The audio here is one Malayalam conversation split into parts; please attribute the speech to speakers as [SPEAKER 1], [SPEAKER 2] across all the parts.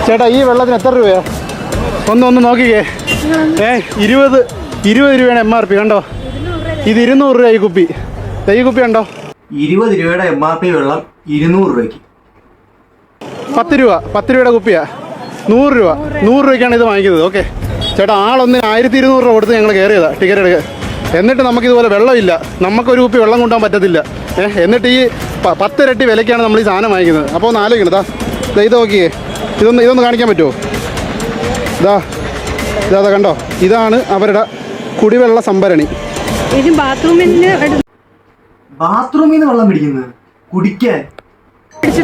[SPEAKER 1] ചേട്ടാ ഈ വെള്ളത്തിന് എത്ര രൂപയാ? ഒന്ന് നോക്കിക്കേ. 20 രൂപയാണ് MRP. കണ്ടോ? ഇത് 200 രൂപ ഈ കുപ്പി. ഈ കുപ്പി കണ്ടോ?
[SPEAKER 2] 20 രൂപയുടെ MRP വെള്ളം 200 രൂപയ്ക്ക്.
[SPEAKER 1] 10 രൂപയുടെ കുപ്പിയാ. 100 രൂപയ്ക്കാണ് ഇത് വാങ്ങിക്കുന്നത്. ഓക്കെ ചേട്ടാ, ആളൊന്നിന് 1200 രൂപ കൊടുത്ത് ഞങ്ങൾ കയറിയതാണ് ടിക്കറ്റ് എടുക്കുക. എന്നിട്ട് നമുക്കിതുപോലെ വെള്ളമില്ല, നമുക്കൊരു കുപ്പി വെള്ളം കൊണ്ടുപോകാൻ പറ്റത്തില്ല. എന്നിട്ട് ഈ 10 ഇരട്ടി വിലയ്ക്കാണ് നമ്മൾ ഈ സാധനം വാങ്ങിക്കുന്നത്. അപ്പോൾ ഒന്ന് ആലോചിക്കണം. ഇത് നോക്കിയേ, ഇതൊന്ന് കാണിക്കാൻ പറ്റുമോ? ഇതാ കണ്ടോ, ഇതാണ് അവരുടെ കുടിവെള്ള സംഭരണി.
[SPEAKER 2] ബാത്റൂമിൽ നിന്ന് വെള്ളം പിടിക്കുന്നത് കുടിക്കാൻ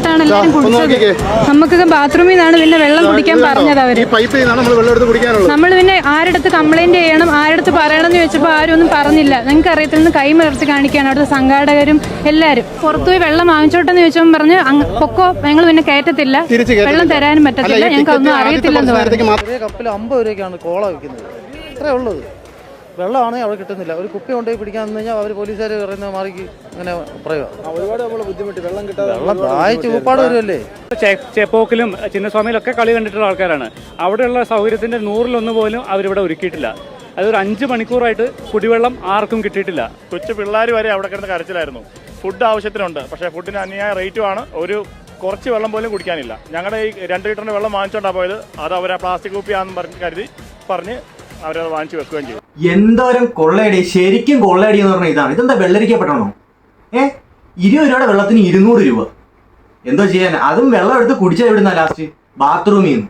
[SPEAKER 3] ാണ് എല്ലാരും കുടിച്ചത്. നമുക്കിത് ബാത്റൂമിൽ നിന്നാണ് പിന്നെ വെള്ളം കുടിക്കാൻ പറഞ്ഞത് അവര്. നമ്മൾ പിന്നെ ആരടുത്ത് കംപ്ലൈന്റ് ചെയ്യണം, ആരടുത്ത് പറയണം എന്ന് ചോദിച്ചപ്പോൾ ആരും ഒന്നും പറഞ്ഞില്ല. നിങ്ങൾക്ക് അറിയത്തില്ലെന്ന് കൈമലർത്തി കാണിക്കുകയാണ് അവിടുത്തെ സംഘാടകരും എല്ലാവരും. പുറത്തുപോയി വെള്ളം വാങ്ങിച്ചോട്ടെന്ന് ചോദിച്ചപ്പോൾ പറഞ്ഞ് പൊക്കോ, ഞങ്ങൾ പിന്നെ കയറ്റത്തില്ല, വെള്ളം തരാനും പറ്റത്തില്ല, ഞങ്ങൾക്ക് ഒന്നും അറിയത്തില്ലെന്ന് പറഞ്ഞു.
[SPEAKER 4] കപ്പിൽ 50 രൂപയ്ക്കാണ് കോള വയ്ക്കുന്നത്. ഇത്രേ ഉള്ളത്. വെള്ളമാണെങ്കിൽ അവിടെ കിട്ടുന്നില്ല. ഒരു കുപ്പി കൊണ്ടുപോയി പിടിക്കാൻ കഴിഞ്ഞാൽ അവർ പോലീസുകാർ പറയുന്ന മാറിക്ക് അങ്ങനെ പറയുക. വെള്ളം ദാഹിച്ച് ഉപ്പാട് വരുമല്ലേ.
[SPEAKER 5] ചേപ്പോക്കിലും ചിന്നസ്വാമിയിലൊക്കെ കളി കണ്ടിട്ടുള്ള ആൾക്കാരാണ്. അവിടെയുള്ള സൗകര്യത്തിന്റെ 100-1 പോലും അവരിവിടെ ഒരുക്കിയിട്ടില്ല. അതൊരു 5 മണിക്കൂറായിട്ട് കുടിവെള്ളം ആർക്കും കിട്ടിയിട്ടില്ല.
[SPEAKER 6] കൊച്ചു പിള്ളേർ വരെ അവിടെ കിടന്ന് കരച്ചിലായിരുന്നു. ഫുഡ് ആവശ്യത്തിനുണ്ട്, പക്ഷേ ഫുഡിന് അന്യായ റേറ്റുമാണ്. കുറച്ച് വെള്ളം പോലും കുടിക്കാനില്ല. ഞങ്ങളുടെ ഈ 2 ലിറ്ററിന്റെ വെള്ളം വാങ്ങിച്ചോണ്ടാ പോയത്. അത് അവരെ പ്ലാസ്റ്റിക് കുപ്പിയാണെന്ന് പറഞ്ഞ് അവരത് വാങ്ങിച്ചു വെക്കുകയും ചെയ്തു.
[SPEAKER 2] എന്തോരം കൊള്ളയടി, ശരിക്കും കൊള്ളയടി എന്ന് പറഞ്ഞാൽ ഇതാണ്. ഇതെന്താ വെള്ളരിക്കപ്പെടണോ? 20 രൂപയുടെ വെള്ളത്തിന് 200 രൂപ. എന്തോ ചെയ്യാൻ? അതും വെള്ളം എടുത്ത് കുടിച്ചാൽ എവിടുന്ന ലാസ്റ്റ്? ബാത്റൂമിൽ നിന്ന്.